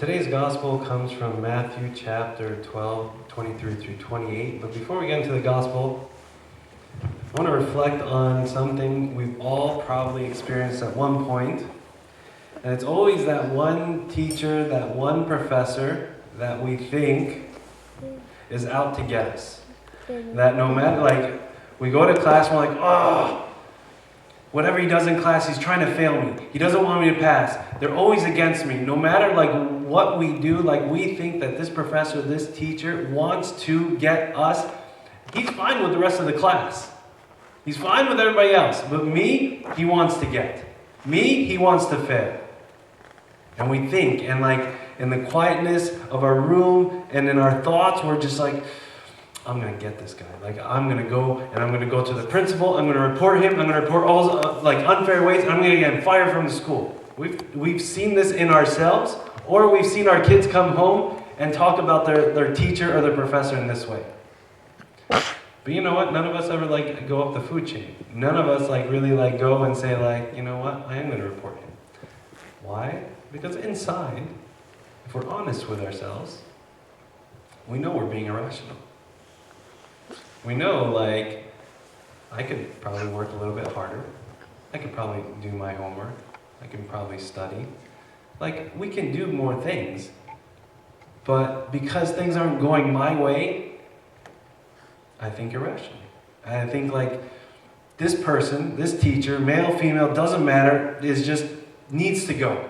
Today's gospel comes from Matthew chapter 12, 23 through 28. But before we get into the gospel, I want to reflect on something we've all probably experienced at one point. And it's always that one teacher, that one professor that we think is out to get us. That no matter, we go to class and we're like, oh, whatever he does in class, he's trying to fail me. He doesn't want me to pass. They're always against me. No matter what we do, we think that this professor, this teacher wants to get us. He's fine with the rest of the class. He's fine with everybody else. But me, he wants to get. Me, he wants to fail. And we think, and in the quietness of our room and in our thoughts, we're just like, I'm going to get this guy. I'm going to go and I'm going to go to the principal. I'm going to report him. I'm going to report all unfair ways. I'm going to get him fired from the school. We've seen this in ourselves, or we've seen our kids come home and talk about their teacher or their professor in this way. But you know what? None of us ever go up the food chain. None of us really go and say you know what? I am going to report him. Why? Because inside, if we're honest with ourselves, we know we're being irrational. We know, I could probably work a little bit harder. I could probably do my homework. I can probably study. We can do more things. But because things aren't going my way, I think irrationally. I think, this person, this teacher, male, female, doesn't matter, needs to go.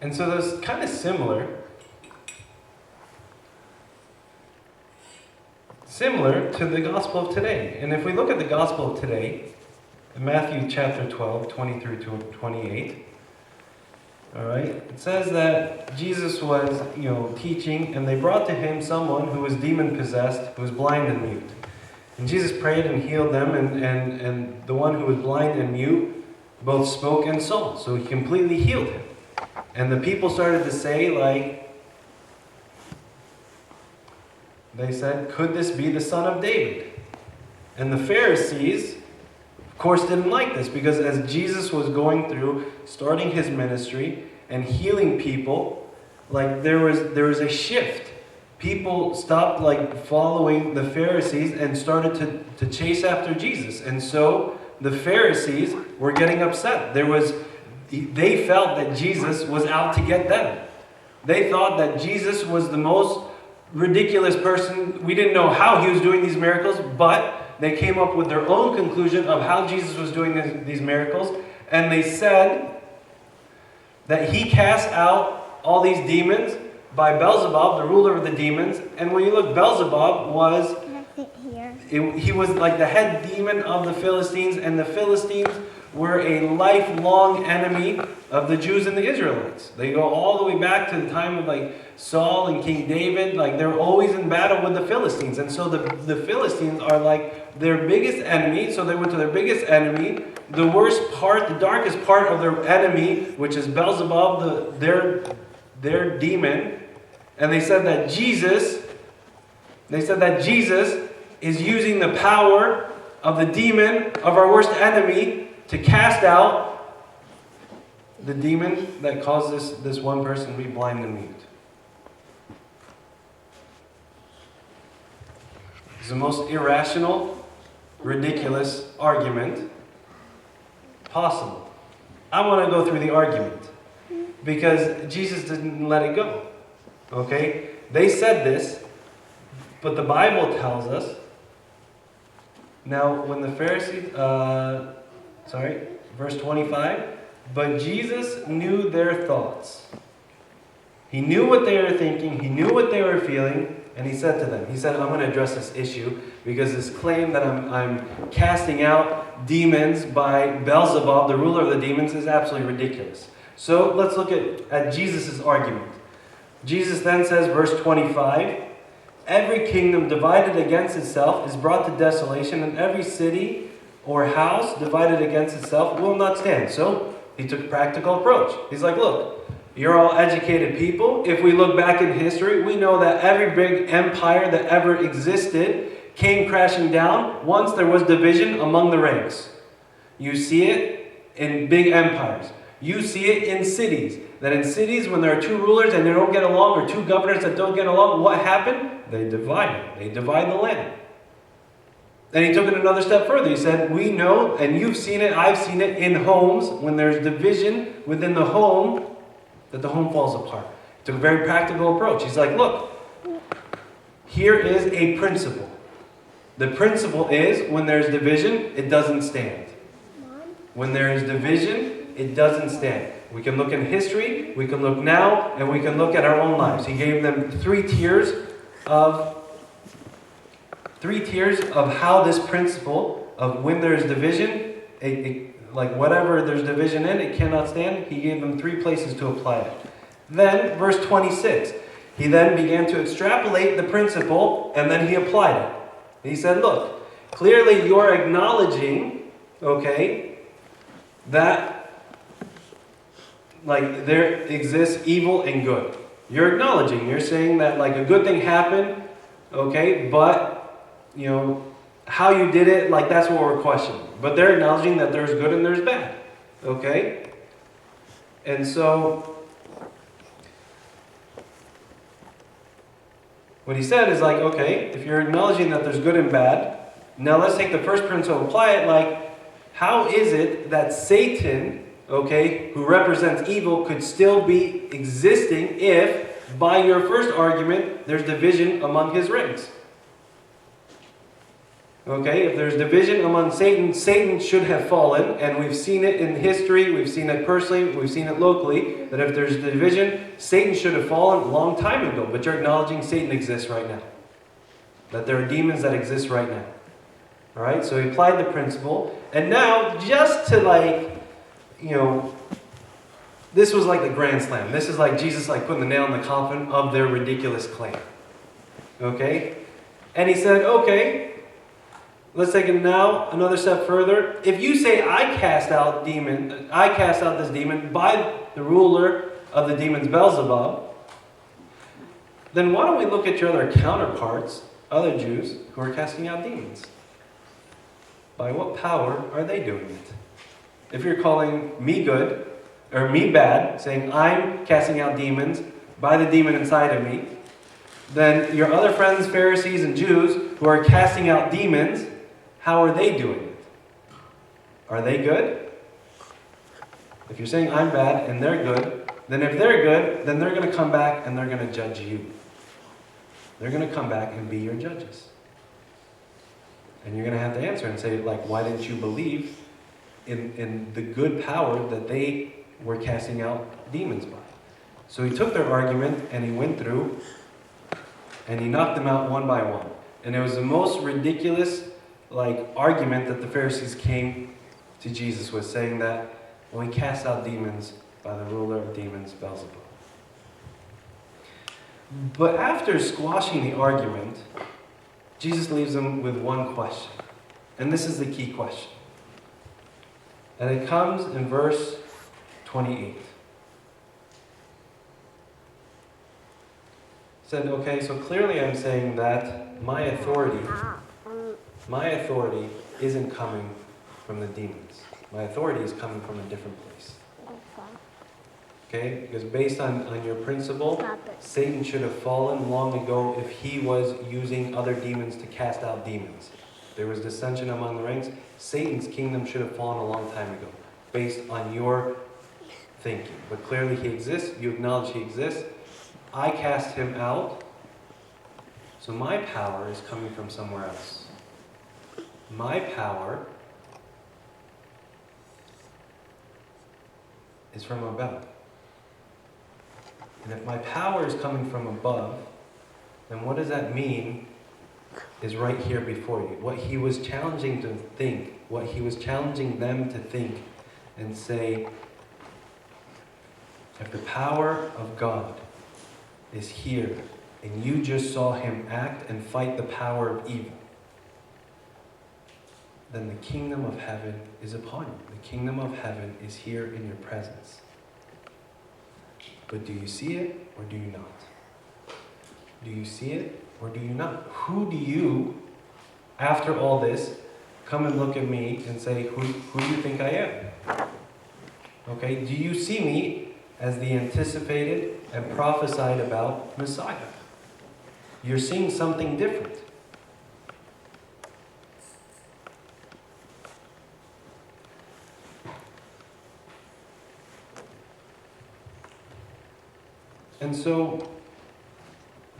And so that's kind of similar to the gospel of today. And if we look at the gospel of today, in Matthew chapter 12, 23 to 28, all right, it says that Jesus was, teaching, and they brought to him someone who was demon-possessed, who was blind and mute. And Jesus prayed and healed them, and the one who was blind and mute both spoke and saw. So he completely healed him. And the people started to say, they said, could this be the son of David? And the Pharisees, of course, didn't like this, because as Jesus was going through, starting his ministry and healing people, there was a shift. People stopped following the Pharisees and started to chase after Jesus. And so the Pharisees were getting upset. They felt that Jesus was out to get them. They thought that Jesus was the most ridiculous person. We didn't know how he was doing these miracles, but they came up with their own conclusion of how Jesus was doing these miracles. And they said that he cast out all these demons by Beelzebub, the ruler of the demons. And when you look, Beelzebub was, he was the head demon of the Philistines, and the Philistines were a lifelong enemy of the Jews and the Israelites. They go all the way back to the time of Saul and King David. They were always in battle with the Philistines. And so the Philistines are their biggest enemy. So they went to their biggest enemy, the worst part, the darkest part of their enemy, which is Beelzebub, their demon. And they said that Jesus is using the power of the demon of our worst enemy to cast out the demon that caused this one person to be blind and mute. It's the most irrational, ridiculous argument possible. I want to go through the argument because Jesus didn't let it go. Okay? They said this, but the Bible tells us. Now, when the Pharisees, verse 25, but Jesus knew their thoughts. He knew what they were thinking, he knew what they were feeling, and he said to them, I'm going to address this issue because this claim that I'm casting out demons by Beelzebub, the ruler of the demons, is absolutely ridiculous. So let's look at Jesus' argument. Jesus then says, verse 25, every kingdom divided against itself is brought to desolation, and every city or house divided against itself will not stand. So he took a practical approach. He's look, you're all educated people. If we look back in history, we know that every big empire that ever existed came crashing down once there was division among the ranks. You see it in big empires. You see it in cities. That in cities, when there are two rulers and they don't get along, or two governors that don't get along, what happened? They divide it. They divide the land. Then he took it another step further. He said, we know, and you've seen it, I've seen it in homes, when there's division within the home, that the home falls apart. He took a very practical approach. He's like, look, here is a principle. The principle is, when there's division, it doesn't stand. When there is division, it doesn't stand. We can look in history, we can look now, and we can look at our own lives. He gave them three tiers of how this principle of when there's division, like whatever there's division in, it cannot stand. He gave them three places to apply it. Then, verse 26, he then began to extrapolate the principle, and then he applied it. He said, look, clearly you're acknowledging, okay, that like there exists evil and good. You're acknowledging, you're saying that like a good thing happened, okay, but you know, how you did it, like that's what we're questioning. But they're acknowledging that there's good and there's bad. Okay? And so, what he said is like, okay, if you're acknowledging that there's good and bad, now let's take the first principle and apply it. Like, how is it that Satan, okay, who represents evil, could still be existing if, by your first argument, there's division among his ranks? Okay, if there's division among Satan, Satan should have fallen, and we've seen it in history, we've seen it personally, we've seen it locally, that if there's division, Satan should have fallen a long time ago, but you're acknowledging Satan exists right now. That there are demons that exist right now. Alright, so he applied the principle, and now, just to like, you know, this was like the grand slam. This is like Jesus like putting the nail in the coffin of their ridiculous claim. Okay? And he said, okay, let's take it now another step further. If you say, I cast out this demon by the ruler of the demons, Beelzebub, then why don't we look at your other counterparts, other Jews, who are casting out demons? By what power are they doing it? If you're calling me good, or me bad, saying I'm casting out demons by the demon inside of me, then your other friends, Pharisees and Jews, who are casting out demons, how are they doing it? Are they good? If you're saying I'm bad and they're good, then if they're good, then they're going to come back and they're going to judge you. They're going to come back and be your judges. And you're going to have to answer and say, like, why didn't you believe in the good power that they were casting out demons by? So he took their argument and he went through and he knocked them out one by one. And it was the most ridiculous argument that the Pharisees came to Jesus with, saying that, well, he cast out demons by the ruler of demons, Beelzebub. But after squashing the argument, Jesus leaves them with one question. And this is the key question. And it comes in verse 28. He said, okay, so clearly I'm saying that my authority isn't coming from the demons. My authority is coming from a different place. Okay? Because based on your principle, Satan should have fallen long ago if he was using other demons to cast out demons. There was dissension among the ranks. Satan's kingdom should have fallen a long time ago, based on your thinking. But clearly he exists. You acknowledge he exists. I cast him out. So my power is coming from somewhere else. My power is from above. And if my power is coming from above, then what does that mean is right here before you? What he was challenging to think, what he was challenging them to think and say, if the power of God is here and you just saw him act and fight the power of evil, then the kingdom of heaven is upon you. The kingdom of heaven is here in your presence. But do you see it or do you not? Do you see it or do you not? Who do you, after all this, come and look at me and say, who do you think I am? Okay, do you see me as the anticipated and prophesied about Messiah? You're seeing something different. And so,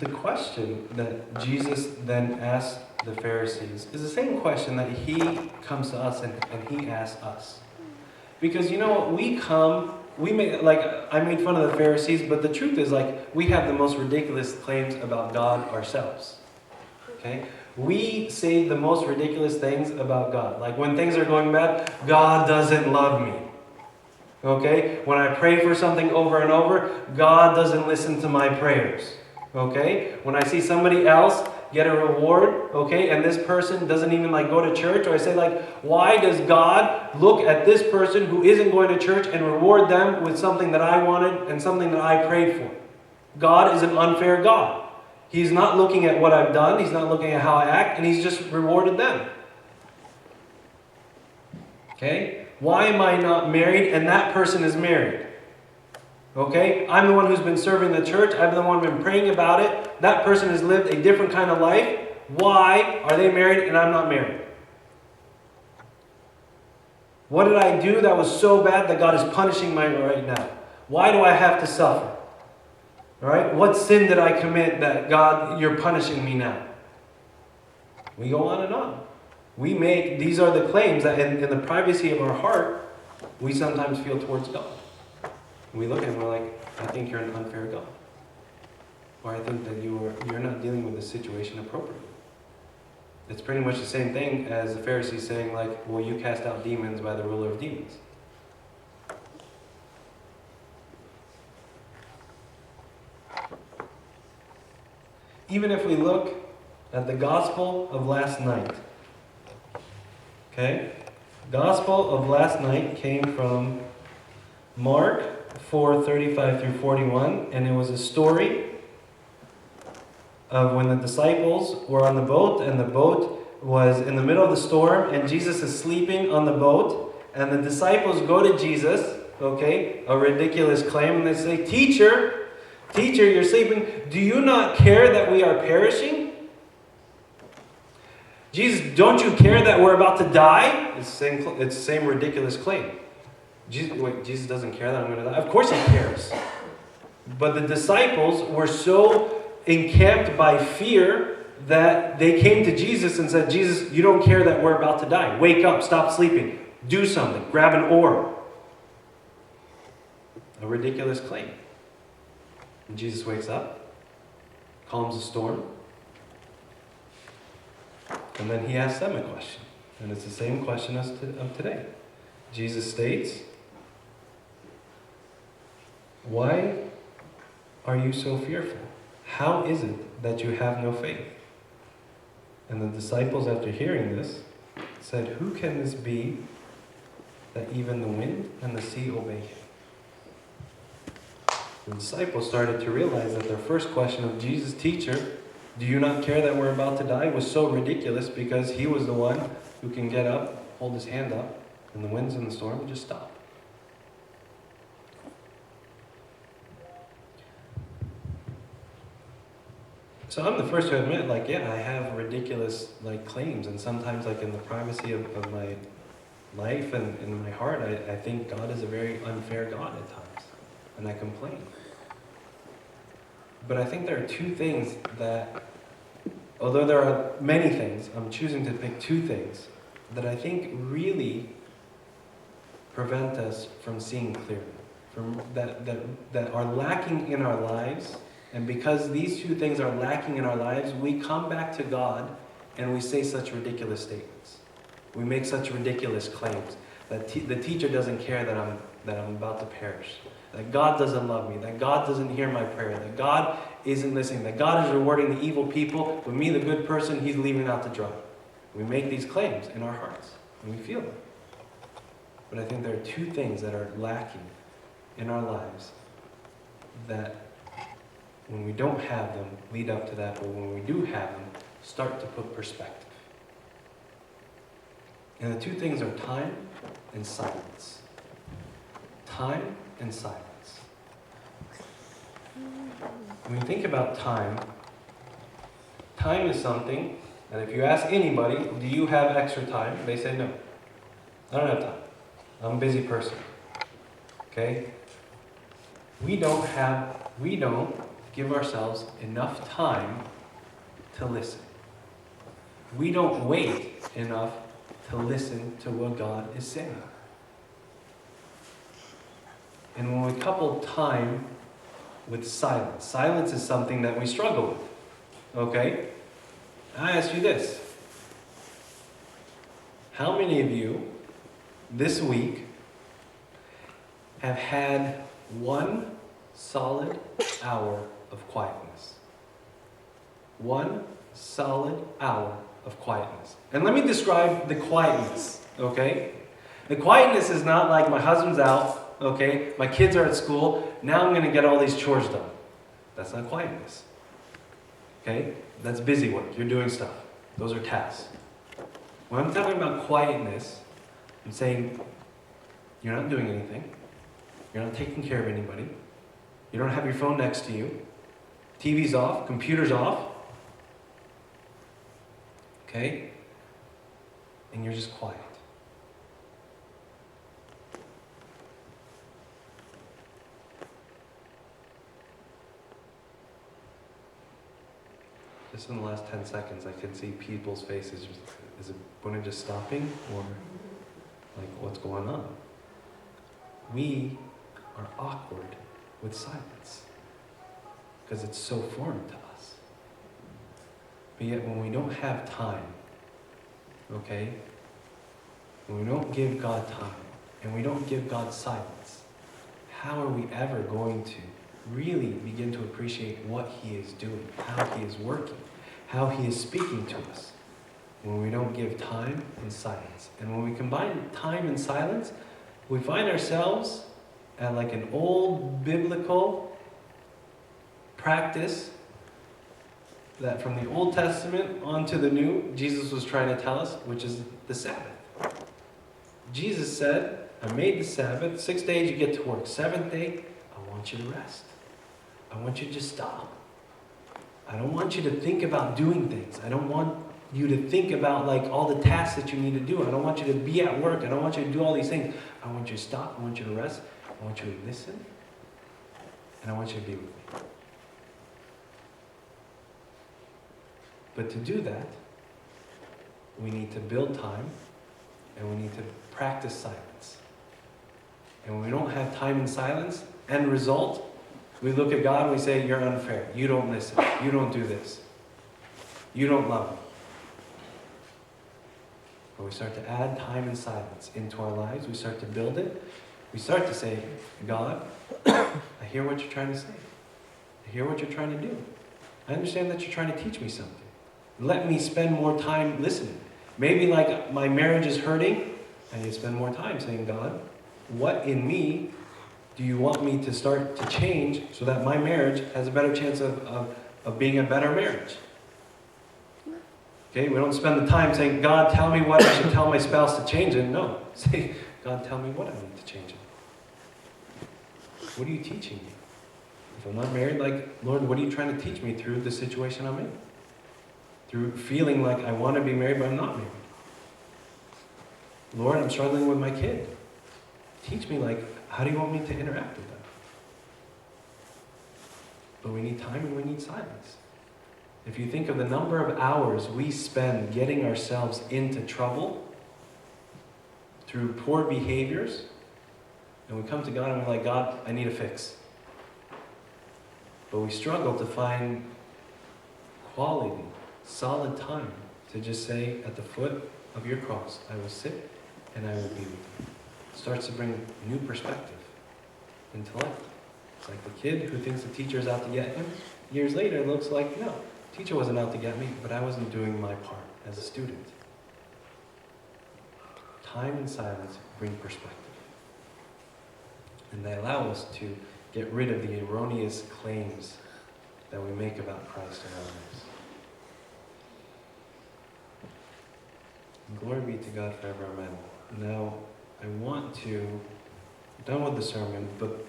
the question that Jesus then asked the Pharisees is the same question that he comes to us and he asks us. Because you know what, I made fun of the Pharisees, but the truth is, we have the most ridiculous claims about God ourselves. Okay? We say the most ridiculous things about God. Like when things are going bad, God doesn't love me. Okay? When I pray for something over and over, God doesn't listen to my prayers. Okay? When I see somebody else get a reward, okay, and this person doesn't even go to church, or I say why does God look at this person who isn't going to church and reward them with something that I wanted and something that I prayed for? God is an unfair God. He's not looking at what I've done, He's not looking at how I act, and He's just rewarded them. Okay? Why am I not married and that person is married? Okay? I'm the one who's been serving the church. I'm the one who's been praying about it. That person has lived a different kind of life. Why are they married and I'm not married? What did I do that was so bad that God is punishing me right now? Why do I have to suffer? All right? What sin did I commit that God, you're punishing me now? We go on and on. These are the claims that in the privacy of our heart, we sometimes feel towards God. We look at him and we're like, I think you're an unfair God. Or I think that you're not dealing with the situation appropriately. It's pretty much the same thing as the Pharisees saying well, you cast out demons by the ruler of demons. Even if we look at the gospel of last night, okay? Gospel of last night came from Mark 4:35 through 41, and it was a story of when the disciples were on the boat, and the boat was in the middle of the storm, and Jesus is sleeping on the boat, and the disciples go to Jesus, okay, a ridiculous claim, and they say, Teacher, you're sleeping. Do you not care that we are perishing? Jesus, don't you care that we're about to die? It's the same ridiculous claim. Jesus doesn't care that I'm going to die? Of course he cares. But the disciples were so encamped by fear that they came to Jesus and said, Jesus, you don't care that we're about to die. Wake up, stop sleeping. Do something. Grab an oar. A ridiculous claim. And Jesus wakes up, calms the storm, and then he asks them a question. And it's the same question of today. Jesus states, why are you so fearful? How is it that you have no faith? And the disciples, after hearing this, said, who can this be that even the wind and the sea obey him? The disciples started to realize that their first question of Jesus, Teacher, do you not care that we're about to die, was so ridiculous because he was the one who can get up, hold his hand up, and the winds and the storm would just stop. So I'm the first to admit, I have ridiculous, claims, and sometimes, in the privacy of my life and in my heart, I think God is a very unfair God at times, and I complain. But I think there are two things that, although there are many things, I'm choosing to pick two things that I think really prevent us from seeing clearly, that are lacking in our lives. And because these two things are lacking in our lives, we come back to God and we say such ridiculous statements. We make such ridiculous claims that the teacher doesn't care that I'm about to perish, that God doesn't love me, that God doesn't hear my prayer, that God isn't listening, that God is rewarding the evil people, but me, the good person, he's leaving out to dry. We make these claims in our hearts, and we feel them. But I think there are two things that are lacking in our lives that, when we don't have them, lead up to that, but when we do have them, start to put perspective. And the two things are time and silence. time and silence. When you think about time, time is something that if you ask anybody, do you have extra time? They say no. I don't have time. I'm a busy person. Okay? We don't give ourselves enough time to listen. We don't wait enough to listen to what God is saying. And when we couple time with silence, silence is something that we struggle with. Okay? I ask you this. How many of you this week have had 1 solid hour of quietness? 1 solid hour of quietness. And let me describe the quietness, okay? The quietness is not like my husband's out, okay? My kids are at school, now I'm going to get all these chores done. That's not quietness. Okay? That's busy work. You're doing stuff. Those are tasks. When I'm talking about quietness, I'm saying you're not doing anything. You're not taking care of anybody. You don't have your phone next to you. TV's off. Computer's off. Okay? And you're just quiet. Just in the last 10 seconds, I can see people's faces. Is it when just stopping? Or like, what's going on? We are awkward with silence because it's so foreign to us. But yet when we don't have time, okay, when we don't give God time and we don't give God silence, how are we ever going to really begin to appreciate what He is doing, how He is working, how He is speaking to us? When we don't give time and silence. And when we combine time and silence, we find ourselves at like an old biblical practice that from the Old Testament onto the New, Jesus was trying to tell us, which is the Sabbath. Jesus said, I made the Sabbath. 6 days you get to work. 7th day, I want you to rest. I want you to just stop. I don't want you to think about doing things. I don't want you to think about like all the tasks that you need to do. I don't want you to be at work. I don't want you to do all these things. I want you to stop. I want you to rest. I want you to listen. And I want you to be with me. But to do that, we need to build time and we need to practice silence. And when we don't have time and silence, end result, we look at God and we say, you're unfair. You don't listen. You don't do this. You don't love me. When we start to add time and silence into our lives, we start to build it. We start to say, God, I hear what you're trying to say. I hear what you're trying to do. I understand that you're trying to teach me something. Let me spend more time listening. Maybe like my marriage is hurting, I need to spend more time saying, God, what in me do you want me to start to change so that my marriage has a better chance of being a better marriage? Okay, we don't spend the time saying, God, tell me what I should tell my spouse to change it. No, say, God, tell me what I need to change it. What are you teaching me? If I'm not married, like, Lord, what are you trying to teach me through the situation I'm in? Through feeling like I want to be married, but I'm not married. Lord, I'm struggling with my kid. Teach me, like, how do you want me to interact with them? But we need time and we need silence. If you think of the number of hours we spend getting ourselves into trouble through poor behaviors, and we come to God and we're like, God, I need a fix. But we struggle to find quality, solid time to just say, at the foot of your cross, I will sit and I will be with you. It starts to bring new perspective into life. It's like the kid who thinks the teacher is out to get him. Years later, it looks like, no, the teacher wasn't out to get me, but I wasn't doing my part as a student. Time and silence bring perspective. And they allow us to get rid of the erroneous claims that we make about Christ in our lives. And glory be to God forever, amen. Now, I want to done with the sermon, but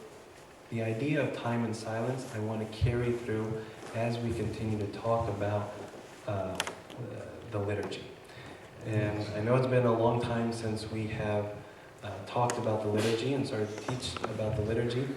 the idea of time and silence I want to carry through as we continue to talk about the liturgy. And I know it's been a long time since we have talked about the liturgy and started to teach about the liturgy.